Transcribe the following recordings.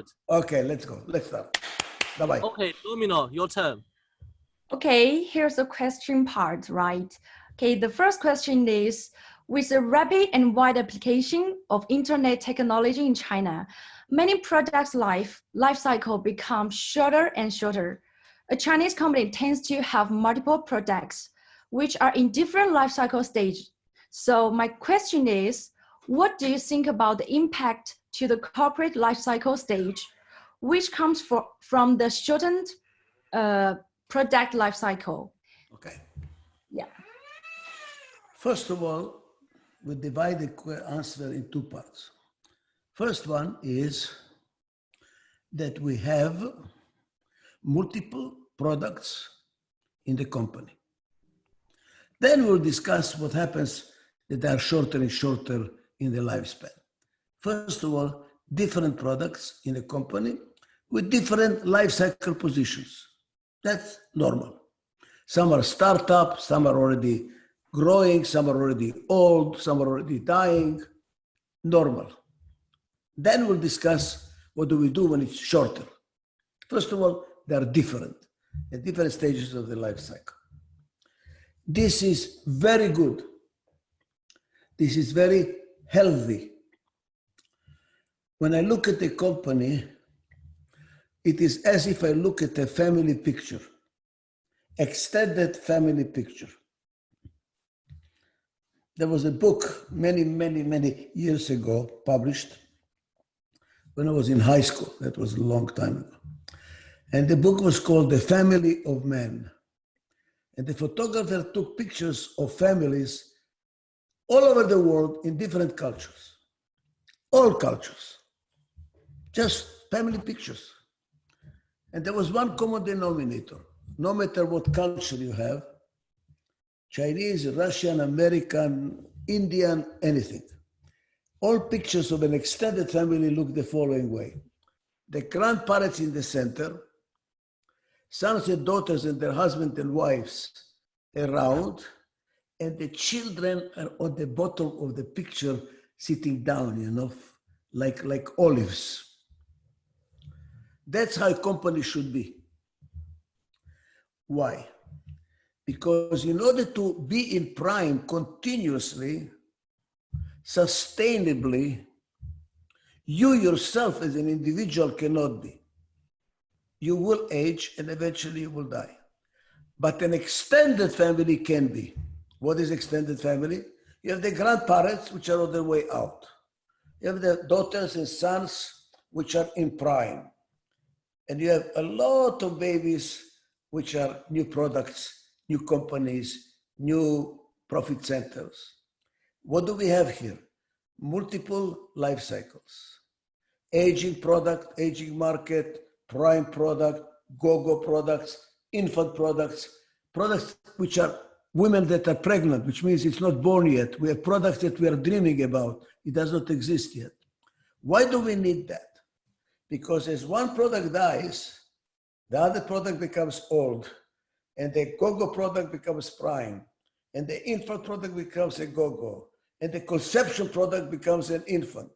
start. Okay, let's go. Let's start. Bye-bye. Okay, Domino, your turn. Okay, here's the question part, right? Okay, the first question is, with the rapid and wide application of internet technology in China, many products' life cycle becomes shorter and shorter. A Chinese company tends to have multiple products, which are in different life cycle stages. So my question is, what do you think about the impact to the corporate life cycle stage, which comes from the shortened product life cycle? Okay. Yeah. First of all, we divide the answer in two parts. First one is that we have multiple products in the company. Then we'll discuss what happens that are shorter and shorter in the lifespan. First of all, different products in a company with different life cycle positions. That's normal. Some are startups, some are already growing, some are already old, some are already dying. Normal. Then we'll discuss what do we do when it's shorter. First of all, they are different at different stages of the life cycle. This is very good. This is very healthy. When I look at a company, it is as if I look at a family picture, extended family picture. There was a book many years ago published when I was in high school. That was a long time ago. And the book was called The Family of Man. And the photographer took pictures of families all over the world in different cultures, all cultures, just family pictures. And there was one common denominator, no matter what culture you have, Chinese, Russian, American, Indian, anything. All pictures of an extended family look the following way. The grandparents in the center, sons and daughters and their husbands and wives around, and the children are on the bottom of the picture sitting down, you know, like olives. That's how a company should be. Why? Because in order to be in prime continuously, sustainably, you yourself as an individual cannot be. You will age and eventually you will die. But an extended family can be. What is extended family? You have the grandparents, which are on their way out. You have the daughters and sons, which are in prime. And you have a lot of babies, which are new products, new companies, new profit centers. What do we have here? Multiple life cycles. Aging product, aging market, prime product, go-go products, infant products, products which are women that are pregnant, which means it's not born yet. We have products that we are dreaming about. It does not exist yet. Why do we need that? Because as one product dies, the other product becomes old, and the go-go product becomes prime, and the infant product becomes a go-go, and the conception product becomes an infant.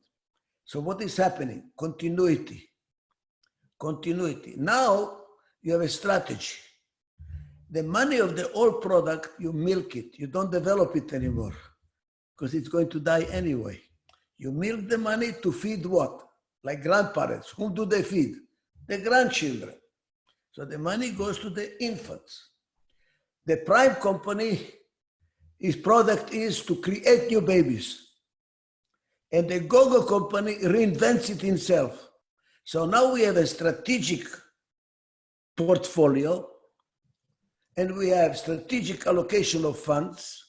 So what is happening? Continuity. Continuity. Now you have a strategy. The money of the old product, you milk it. You don't develop it anymore because it's going to die anyway. You milk the money to feed what? Like grandparents. Whom do they feed? The grandchildren. So the money goes to the infants. The prime company, its product is to create new babies. And the go-go company reinvents it itself. So now we have a strategic portfolio and we have strategic allocation of funds.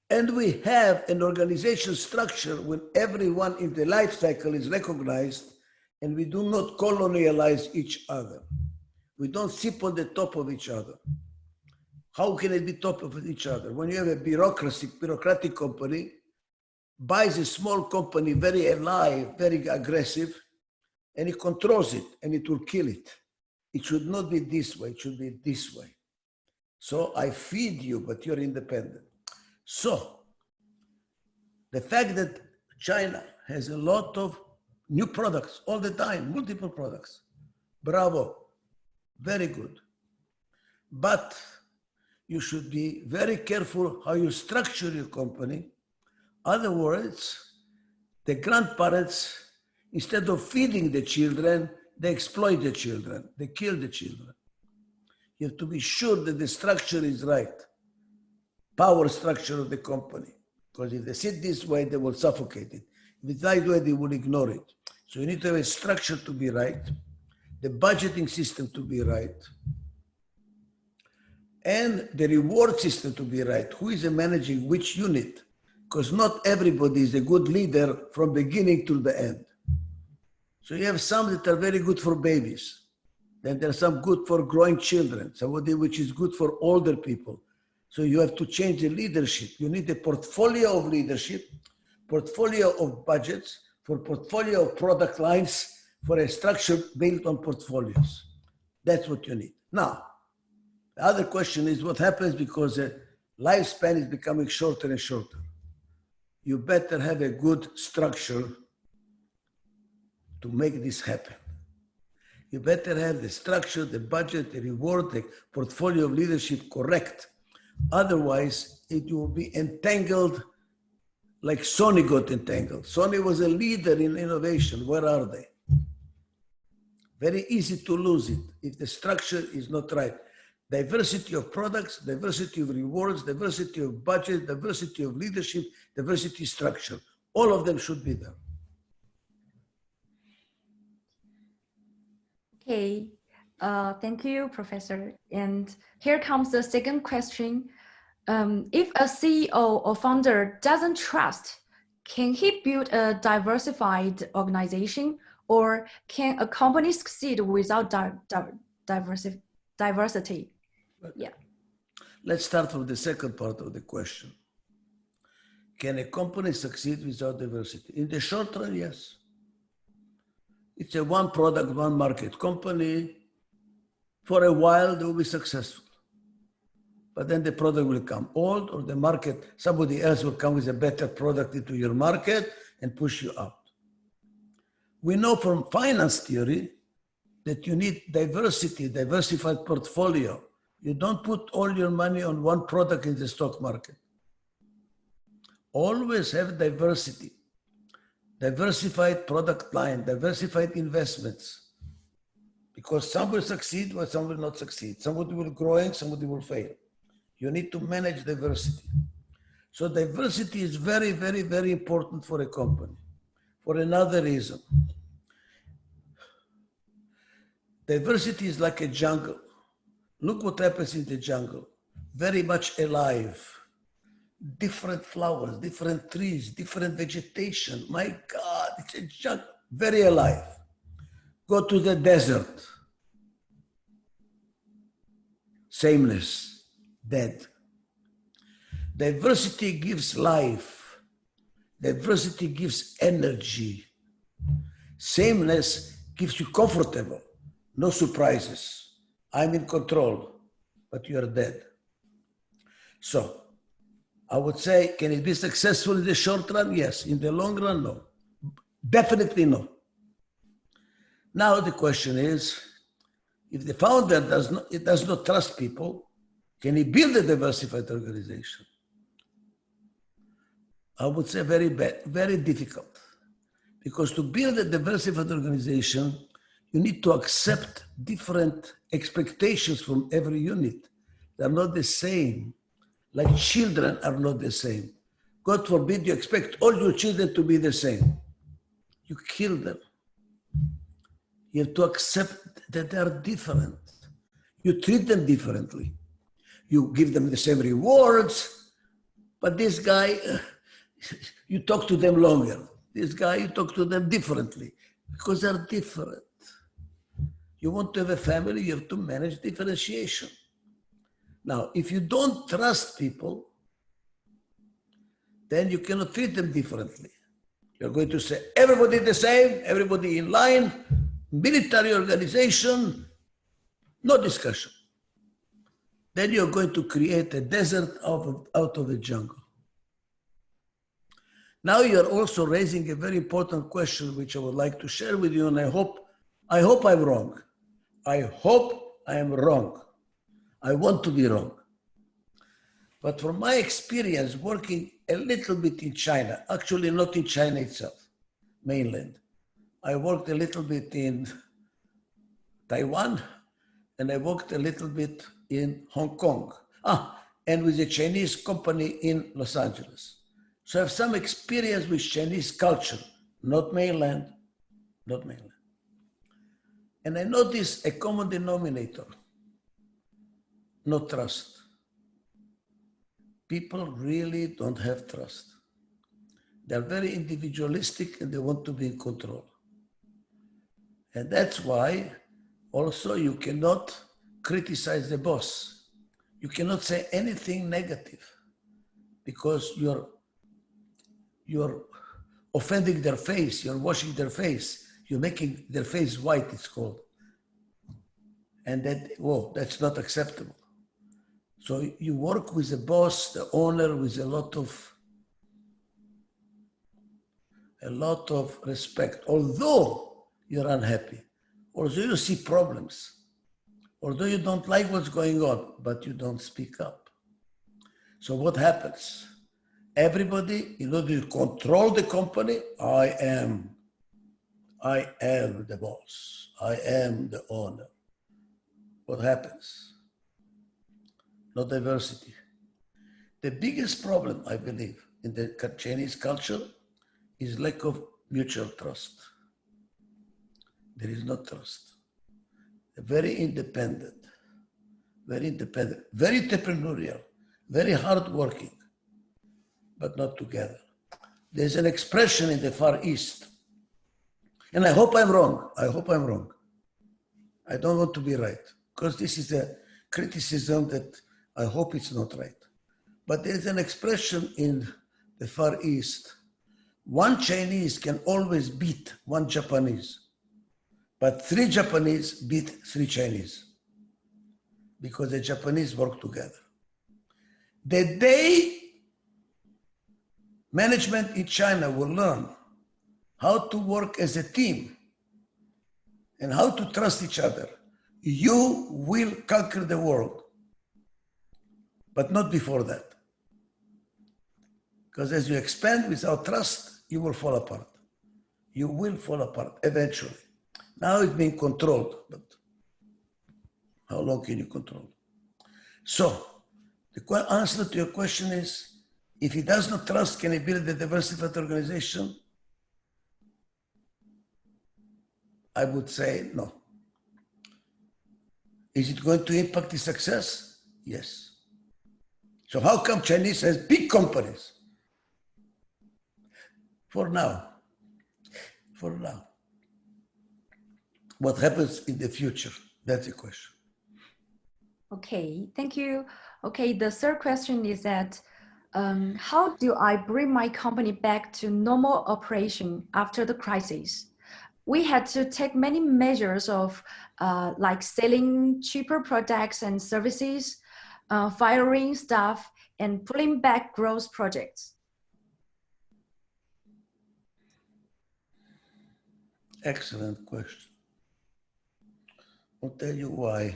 And we have an organizational structure when everyone in the life cycle is recognized and we do not colonialize each other. We don't sip on the top of each other. How can it be top of each other? When you have a bureaucratic company, buys a small company, very alive, very aggressive, and it controls it and it will kill it. It should not be this way, it should be this way. So I feed you, but you're independent. So the fact that China has a lot of new products all the time, multiple products. Bravo, very good. But you should be very careful how you structure your company. Other words, the grandparents, instead of feeding the children, they exploit the children, they kill the children. You have to be sure that the structure is right, power structure of the company. Because if they sit this way, they will suffocate it. If it's that way, they will ignore it. So you need to have a structure to be right, the budgeting system to be right, and the reward system to be right. Who is managing which unit? Because not everybody is a good leader from beginning to the end. So you have some that are very good for babies. Then there are some good for growing children, somebody which is good for older people. So you have to change the leadership. You need a portfolio of leadership, portfolio of budgets, for portfolio of product lines, for a structure built on portfolios. That's what you need. Now, the other question is what happens because the lifespan is becoming shorter and shorter. You better have a good structure to make this happen. You better have the structure, the budget, the reward, the portfolio of leadership correct. Otherwise, it will be entangled like Sony got entangled. Sony was a leader in innovation. Where are they? Very easy to lose it if the structure is not right. Diversity of products, diversity of rewards, diversity of budget, diversity of leadership, diversity structure. All of them should be there. Okay, thank you, Professor. And here comes the second question. If a CEO or founder doesn't trust, can he build a diversified organization, or can a company succeed without diversity? Yeah. Let's start from the second part of the question. Can a company succeed without diversity? In the short run, yes. It's a one product, one market company. For a while, they will be successful. But then the product will come old, or the market, somebody else will come with a better product into your market and push you out. We know from finance theory that you need diversity, diversified portfolio. You don't put all your money on one product in the stock market. Always have diversity, diversified product line, diversified investments. Because some will succeed, but some will not succeed. Somebody will grow and somebody will fail. You need to manage diversity. So diversity is very, very, very important for a company. For another reason. Diversity is like a jungle. Look what happens in the jungle. Very much alive. Different flowers, different trees, different vegetation. My God, it's a jungle. Very alive. Go to the desert. Sameness, dead. Diversity gives life. Diversity gives energy. Sameness keeps you comfortable. No surprises. I'm in control, but you are dead. So, I would say, can it be successful in the short run? Yes. In the long run, no. Definitely no. Now the question is, if the founder does not trust people, can he build a diversified organization? I would say very bad, very difficult. Because to build a diversified organization, you need to accept different expectations from every unit. They're not the same. Like children are not the same. God forbid you expect all your children to be the same. You kill them. You have to accept that they are different. You treat them differently. You give them the same rewards, but this guy, you talk to them longer. This guy, you talk to them differently because they're different. You want to have a family, you have to manage differentiation. Now, if you don't trust people, then you cannot treat them differently. You're going to say, everybody the same, everybody in line, military organization, no discussion. Then you're going to create a desert out of a jungle. Now you're also raising a very important question, which I would like to share with you, and I hope I'm wrong. I hope I am wrong. I want to be wrong. But from my experience working a little bit in China, actually not in China itself, mainland. I worked a little bit in Taiwan, and I worked a little bit in Hong Kong. And with a Chinese company in Los Angeles. So I have some experience with Chinese culture, not mainland. And I noticed a common denominator, no trust. People really don't have trust. They're very individualistic and they want to be in control. And that's why also you cannot criticize the boss. You cannot say anything negative because you're offending their face, you're washing their face, you're making their face white, it's called. And that's not acceptable. So you work with the boss, the owner, with a lot of respect, although you're unhappy, although you see problems, although you don't like what's going on, but you don't speak up. So what happens? Everybody, in order to control the company, I am the boss. I am the owner. What happens? No diversity. The biggest problem, I believe, in the Chinese culture is lack of mutual trust. There is no trust. They're very independent, very entrepreneurial, very hardworking, but not together. There's an expression in the Far East, and I hope I'm wrong. I don't want to be right, because this is a criticism that I hope it's not right. But there's an expression in the Far East, one Chinese can always beat one Japanese, but 3 Japanese beat 3 Chinese, because the Japanese work together. The day management in China will learn how to work as a team and how to trust each other, you will conquer the world, but not before that. Because as you expand without trust, you will fall apart. You will fall apart eventually. Now it's being controlled, but how long can you control? So the answer to your question is, if he does not trust, can he build a diversified organization? I would say no. Is it going to impact his success? Yes. So how come Chinese has big companies? For now. What happens in the future? That's the question. Okay, thank you. Okay, the third question is that, how do I bring my company back to normal operation after the crisis? We had to take many measures of like selling cheaper products and services, firing staff, and pulling back growth projects. Excellent question. I'll tell you why.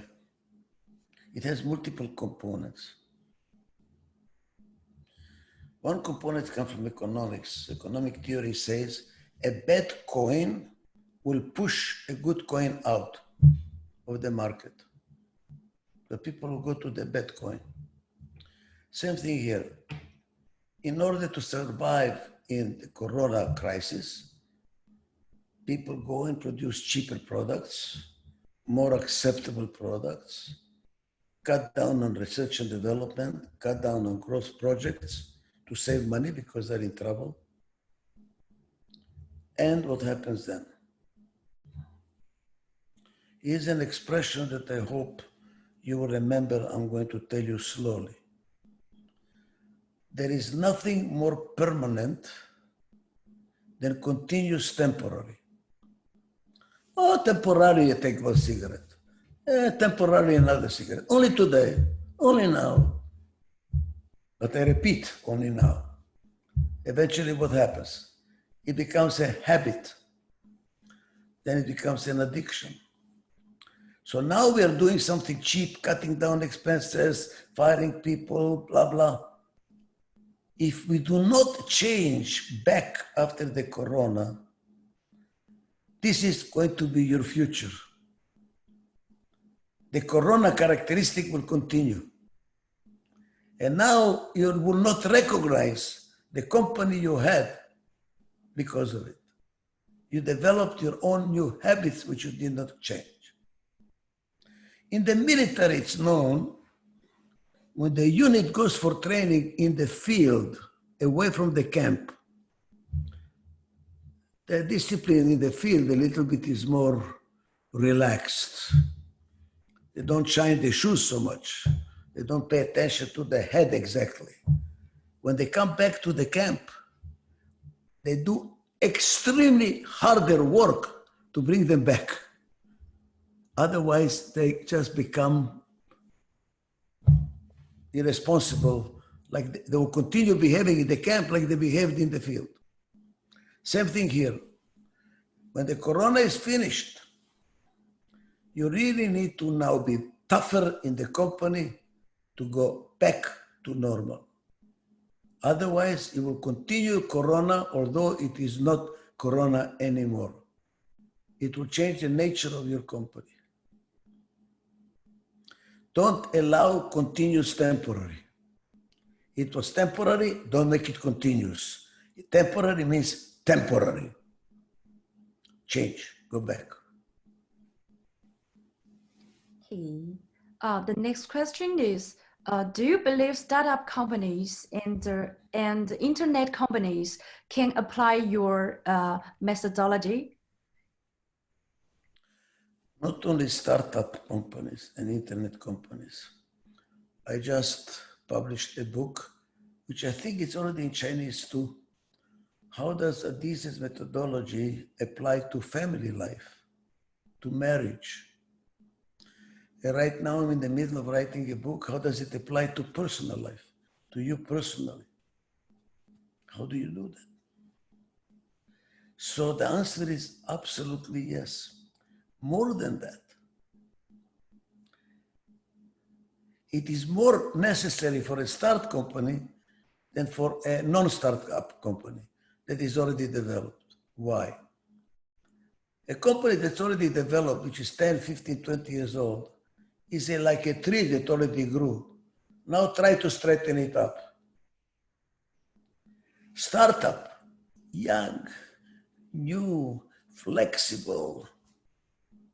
It has multiple components. One component comes from economics. Economic theory says a bad coin will push a good coin out of the market. The people will go to the bad coin. Same thing here. In order to survive in the corona crisis, people go and produce cheaper products, more acceptable products, cut down on research and development, cut down on growth projects to save money because they're in trouble. And what happens then? Here's an expression that I hope you will remember. I'm going to tell you slowly. There is nothing more permanent than continuous temporary. Oh, temporarily you take one cigarette. Temporarily another cigarette. Only today, only now. But I repeat, only now. eventually what happens? It becomes a habit. Then it becomes an addiction. So now we are doing something cheap, cutting down expenses, firing people, blah, blah. If we do not change back after the corona, this is going to be your future. The corona characteristic will continue. And now you will not recognize the company you had because of it. You developed your own new habits which you did not change. In the military, it's known when the unit goes for training in the field, away from the camp, the discipline in the field a little bit is more relaxed. They don't shine the shoes so much. They don't pay attention to the head exactly. When they come back to the camp, they do extremely harder work to bring them back. Otherwise, they just become irresponsible, like they will continue behaving in the camp like they behaved in the field. Same thing here. When the corona is finished, you really need to now be tougher in the company to go back to normal. Otherwise, it will continue corona, although it is not corona anymore. It will change the nature of your company. Don't allow continuous temporary. It was temporary, don't make it continuous. Temporary means temporary. Change, go back. Okay. The next question is, do you believe startup companies and internet companies can apply your methodology? Not only startup companies and internet companies. I just published a book, which I think it's already in Chinese too. How does Adizes methodology apply to family life, to marriage? And right now I'm in the middle of writing a book. How does it apply to personal life, to you personally? How do you do that? So the answer is absolutely yes. More than that, it is more necessary for a start company than for a non-startup company that is already developed. Why? A company that's already developed, which is 10, 15, 20 years old, is like a tree that already grew. Now try to straighten it up. Startup, young, new, flexible,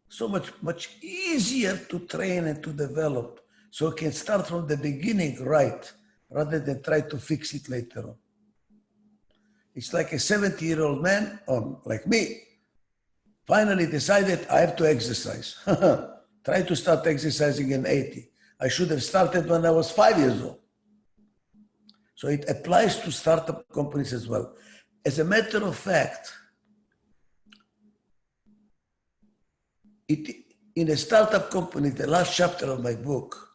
so much easier to train and to develop, so it can start from the beginning right, rather than try to fix it later on. It's like a 70-year-old man, or like me, finally decided I have to exercise. Try to start exercising in 80. I should have started when I was 5 years old. So it applies to startup companies as well. As a matter of fact, in a startup company, the last chapter of my book,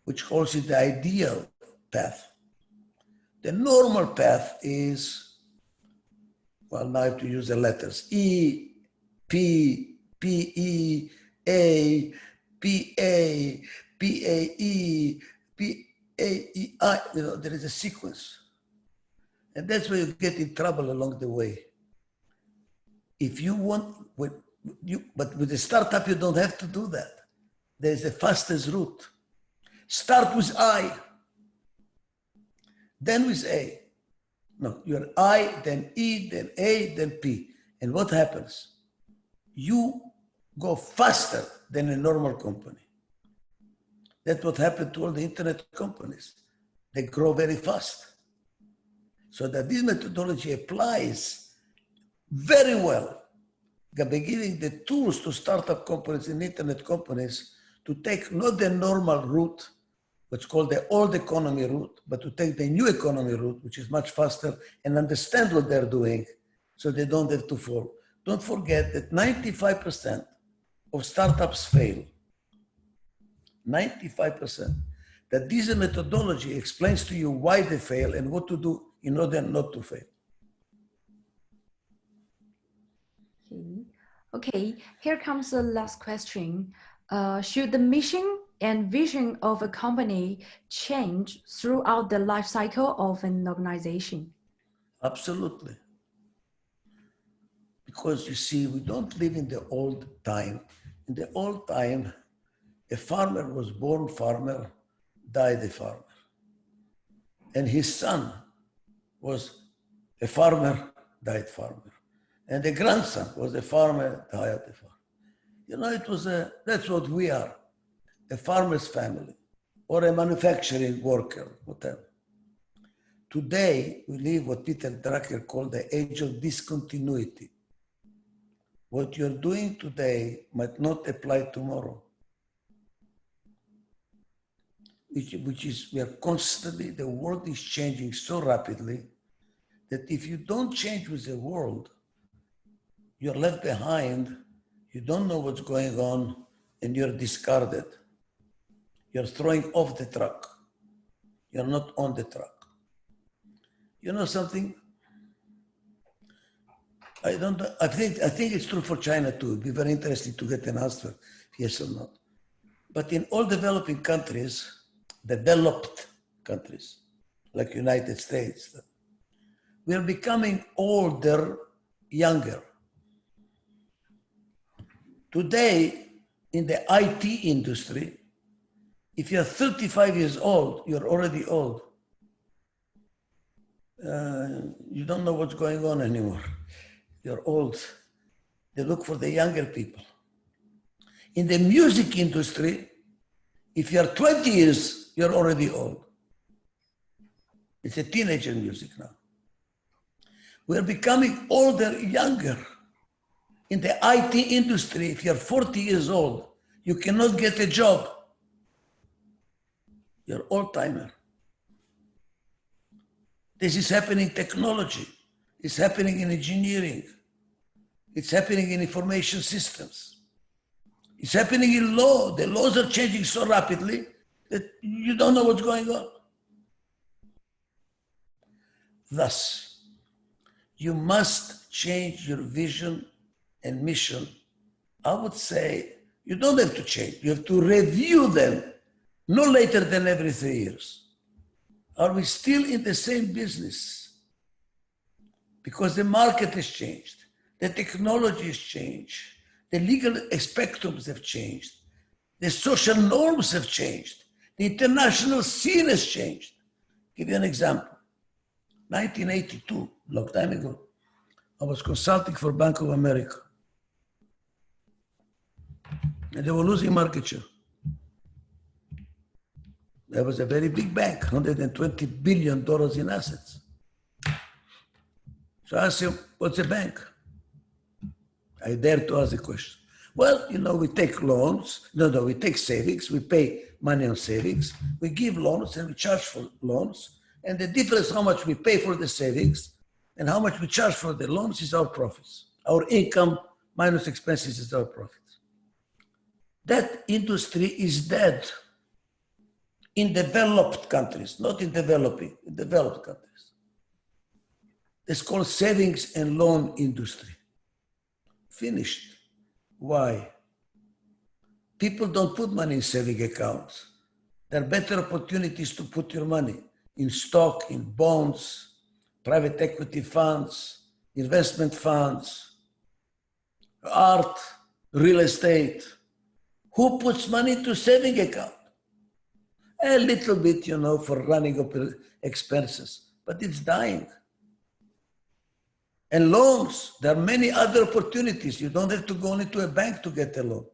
which calls it the ideal path. The normal path is, well, now I have to use the letters, E, P, P-E, A, P-A, P-A-E, P-A-E-I, there is a sequence. And that's where you get in trouble along the way. If you want, but with a startup, you don't have to do that. There's the fastest route. Start with I, then with A. No, you're I, then E, then A, then P. And what happens? You go faster than a normal company. That's what happened to all the internet companies. They grow very fast. So that this methodology applies very well, by giving the tools to startup companies and internet companies to take not the normal route, what's called the old economy route, but to take the new economy route, which is much faster, and understand what they're doing so they don't have to fall. Don't forget that 95% of startups fail. 95%. that this methodology explains to you why they fail and what to do in order not to fail. Okay, here comes the last question. Should the mission and vision of a company change throughout the life cycle of an organization? Absolutely. Because you see, we don't live in the old time. In the old time, a farmer was born farmer, died a farmer. And his son was a farmer, died farmer. And the grandson was a farmer, died a farmer. You know, that's what we are, a farmer's family or a manufacturing worker, whatever. Today, we live what Peter Drucker called the age of discontinuity. What you're doing today might not apply tomorrow. Which is, we are constantly, the world is changing so rapidly that if you don't change with the world, you're left behind, you don't know what's going on, and you're discarded. You're throwing off the truck. You're not on the truck. You know something? I think it's true for China too. It'd be very interesting to get an answer, yes or not. But in all developing countries, developed countries, like United States, we are becoming older, younger. Today, in the IT industry, if you're 35 years old, you're already old. You don't know what's going on anymore. You're old. They look for the younger people. In the music industry, if you're 20 years, you're already old. It's a teenager music now. We're becoming older, younger. In the IT industry, if you're 40 years old, you cannot get a job. You're old-timer. This is happening in technology. It's happening in engineering. It's happening in information systems. It's happening in law. The laws are changing so rapidly that you don't know what's going on. Thus, you must change your vision and mission. I would say you don't have to change. You have to review them no later than every 3 years. Are we still in the same business? Because the market has changed. The technology has changed. The legal spectrums have changed. The social norms have changed. The international scene has changed. I'll give you an example. 1982, long time ago, I was consulting for Bank of America. And they were losing market share. That was a very big bank, $120 billion in assets. So I asked him, what's a bank? I dare to ask the question. Well, you know, we take loans. We take savings. We pay money on savings. We give loans and we charge for loans. And the difference how much we pay for the savings and how much we charge for the loans is our profits. Our income minus expenses is our profits. That industry is dead in developed countries, not in developing, in developed countries. It's called savings and loan industry. Finished. Why? People don't put money in saving accounts. There are better opportunities to put your money in stock, in bonds, private equity funds, investment funds, art, real estate. Who puts money into saving account? A little bit, you know, for running up expenses, but it's dying. And loans, there are many other opportunities. You don't have to go into a bank to get a loan.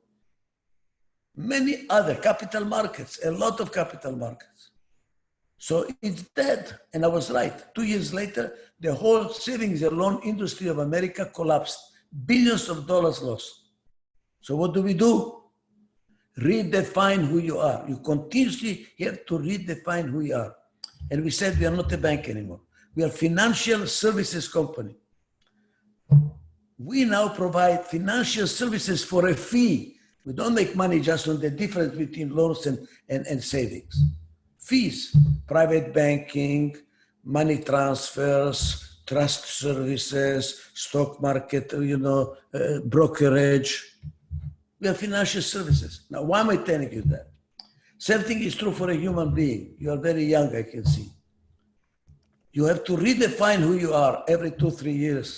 Many other capital markets, a lot of capital markets. So it's dead. And I was right. 2 years later, the whole savings and loan industry of America collapsed. Billions of dollars lost. So what do? Redefine who you are. You continuously have to redefine who you are. And we said we are not a bank anymore. We are a financial services company. We now provide financial services for a fee. We don't make money just on the difference between loans and savings. fees, private banking, money transfers, trust services, stock market, brokerage. We are financial services. Now, why am I telling you that? Same thing is true for a human being. You are very young, I can see. You have to redefine who you are every 2-3 years.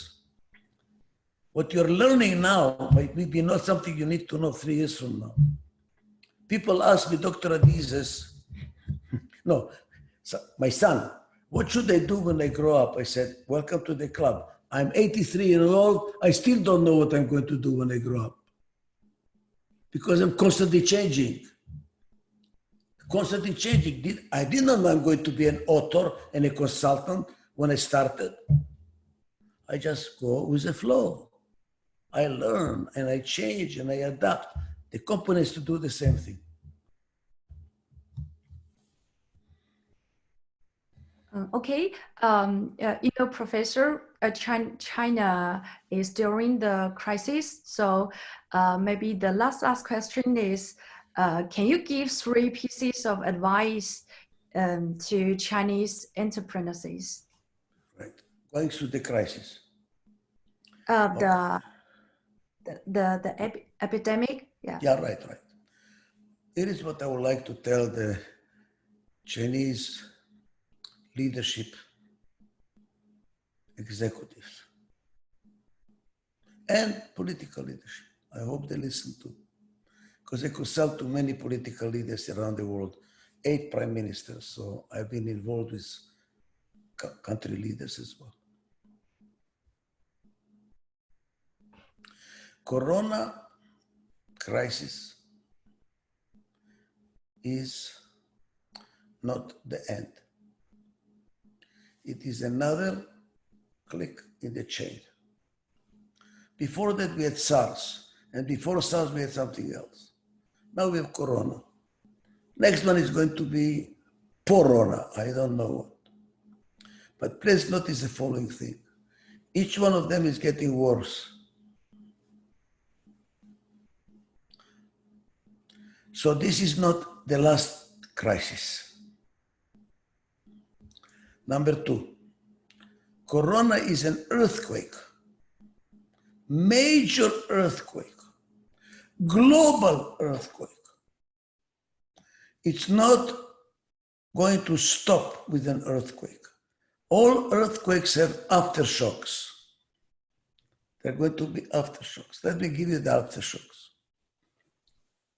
What you're learning now might be not something you need to know 3 years from now. People ask me, Dr. Adizes, no, my son, what should I do when I grow up? I said, welcome to the club. I'm 83 years old. I still don't know what I'm going to do when I grow up. Because I'm constantly changing. Constantly changing. I didn't know I'm going to be an author and a consultant when I started. I just go with the flow. I learn and I change and I adapt. The company has to do the same thing. Okay, Professor, China is during the crisis. So maybe the last question is, can you give 3 pieces of advice to Chinese entrepreneurs? Right, going through the crisis. The epidemic, yeah. Yeah, right. It is what I would like to tell the Chinese leadership executives and political leadership. I hope they listen to, because I consult to many political leaders around the world, 8 prime ministers. So I've been involved with country leaders as well. Corona crisis is not the end. It is another click in the chain. Before that, we had SARS, and before SARS, we had something else. Now we have Corona. Next one is going to be Porona. I don't know what. But please notice the following thing. Each one of them is getting worse. So this is not the last crisis. Number 2, Corona is an earthquake, major earthquake, global earthquake. It's not going to stop with an earthquake. All earthquakes have aftershocks. They're going to be aftershocks. Let me give you the aftershocks.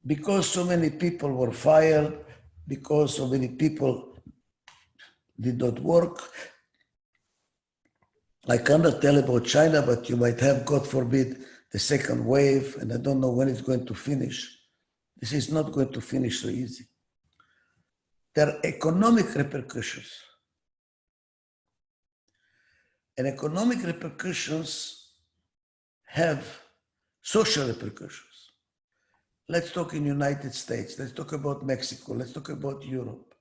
Because so many people were fired, because so many people did not work. I cannot tell about China, but you might have, God forbid, the second wave, and I don't know when it's going to finish. This is not going to finish so easy. There are economic repercussions. And economic repercussions have social repercussions. Let's talk in the United States. Let's talk about Mexico. Let's talk about Europe.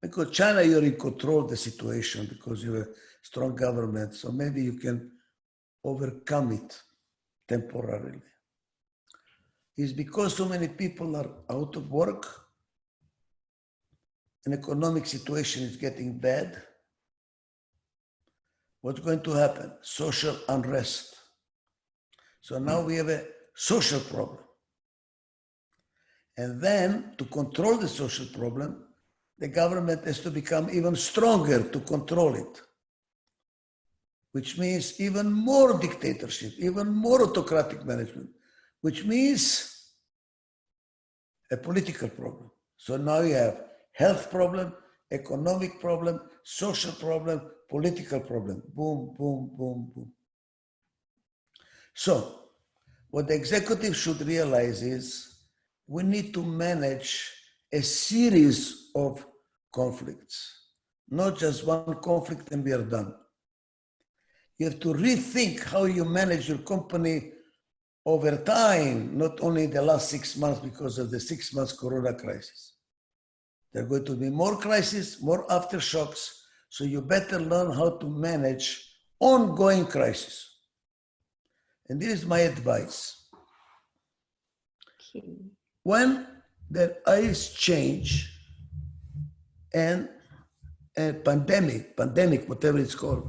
Because China, you're in control of the situation because you're a strong government. So maybe you can overcome it temporarily. It's because so many people are out of work, an economic situation is getting bad. What's going to happen? Social unrest. So now we have a social problem. And then to control the social problem, the government has to become even stronger to control it, which means even more dictatorship, even more autocratic management, which means a political problem. So now you have health problem, economic problem, social problem, political problem. Boom, boom, boom, boom. So what the executive should realize is we need to manage a series of conflicts, not just one conflict and we are done. You have to rethink how you manage your company over time, not only the last 6 months because of the 6 months Corona crisis. There are going to be more crises, more aftershocks, so you better learn how to manage ongoing crises. And this is my advice. Okay. When the eyes change, And a pandemic, whatever it's called,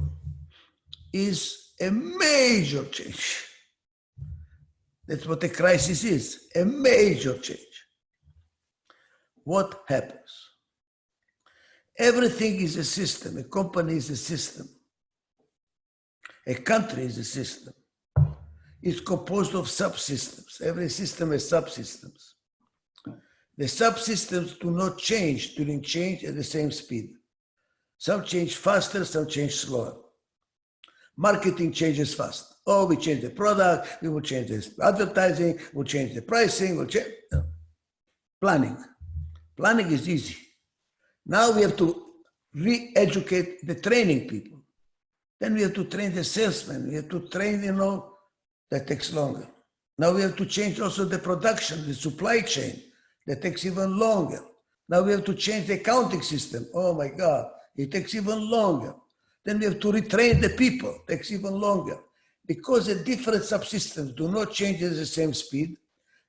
is a major change. That's what a crisis is, a major change. What happens? Everything is a system. A company is a system. A country is a system. It's composed of subsystems. Every system has subsystems. The subsystems do not change during change at the same speed. Some change faster, some change slower. Marketing changes fast. Oh, we change the product, we will change the advertising, we'll change the pricing, we'll change. No. Planning. Planning is easy. Now we have to re-educate the training people. Then we have to train the salesmen. We have to train, that takes longer. Now we have to change also the production, the supply chain. That takes even longer. Now we have to change the accounting system. Oh my God, it takes even longer. Then we have to retrain the people. It takes even longer. Because the different subsystems do not change at the same speed,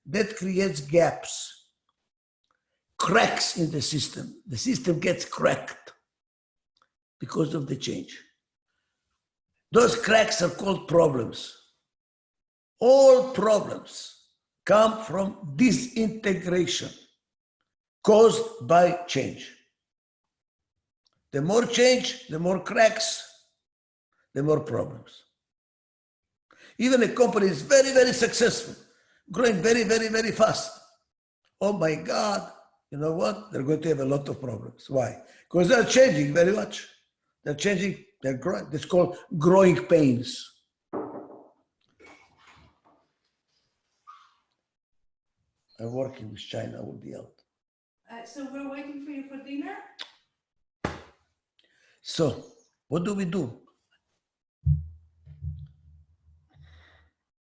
that creates gaps, cracks in the system. The system gets cracked because of the change. Those cracks are called problems. All problems come from disintegration caused by change. The more change, the more cracks, the more problems. Even a company is very, very successful, growing very, very, very fast. Oh my God, you know what? They're going to have a lot of problems. Why? Because they're changing very much. They're changing, they're growing. It's called growing pains. I'm working with China, I will be out. So we're waiting for you for dinner? So, what do we do?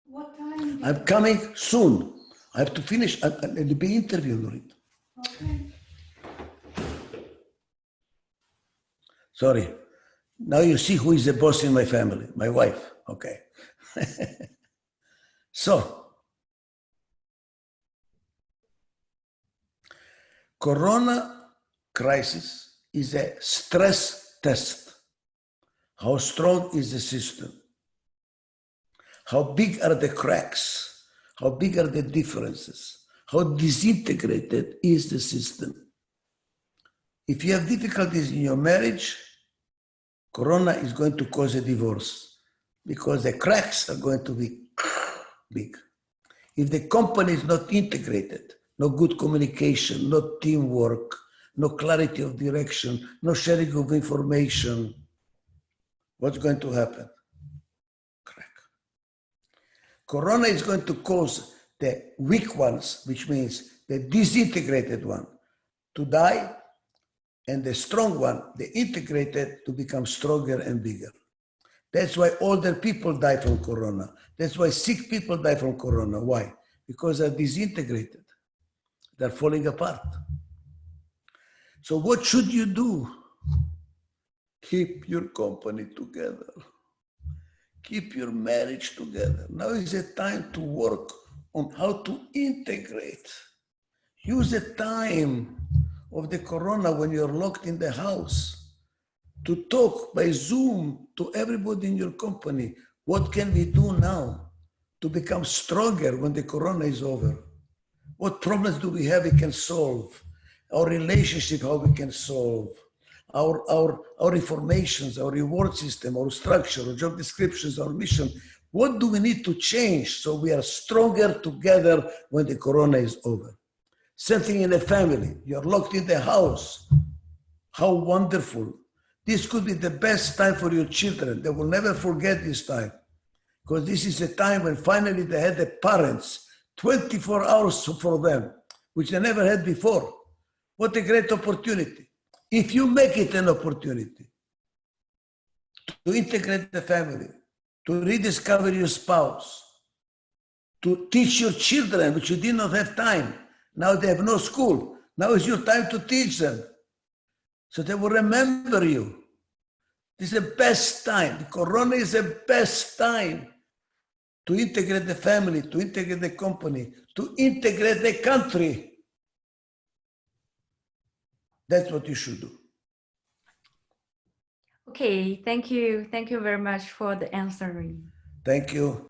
What time? I'm coming soon. I have to finish. I'll be interviewed, Nurit. Okay. Sorry. Now you see who is the boss in my family. My wife. Okay. So, Corona crisis is a stress test. How strong is the system? How big are the cracks? How big are the differences? How disintegrated is the system? If you have difficulties in your marriage, Corona is going to cause a divorce because the cracks are going to be big. If the company is not integrated, no good communication, no teamwork, no clarity of direction, no sharing of information, what's going to happen? Crack. Corona is going to cause the weak ones, which means the disintegrated one, to die, and the strong one, the integrated, to become stronger and bigger. That's why older people die from Corona. That's why sick people die from Corona. Why? Because they're disintegrated. They're falling apart. So what should you do? Keep your company together. Keep your marriage together. Now is the time to work on how to integrate. Use the time of the Corona when you're locked in the house to talk by Zoom to everybody in your company. What can we do now to become stronger when the Corona is over? What problems do we have we can solve? Our relationship, how we can solve? Our informations, our reward system, our structure, our job descriptions, our mission. What do we need to change so we are stronger together when the Corona is over? Same thing in a family. You're locked in the house. How wonderful. This could be the best time for your children. They will never forget this time. Because this is a time when finally they had the parents 24 hours for them, which they never had before. What a great opportunity. If you make it an opportunity to integrate the family, to rediscover your spouse, to teach your children, which you did not have time. Now they have no school. Now is your time to teach them. So they will remember you. This is the best time. The Corona is the best time to integrate the family, to integrate the company, to integrate the country. That's what you should do. Okay, thank you. Thank you very much for the answering. Thank you.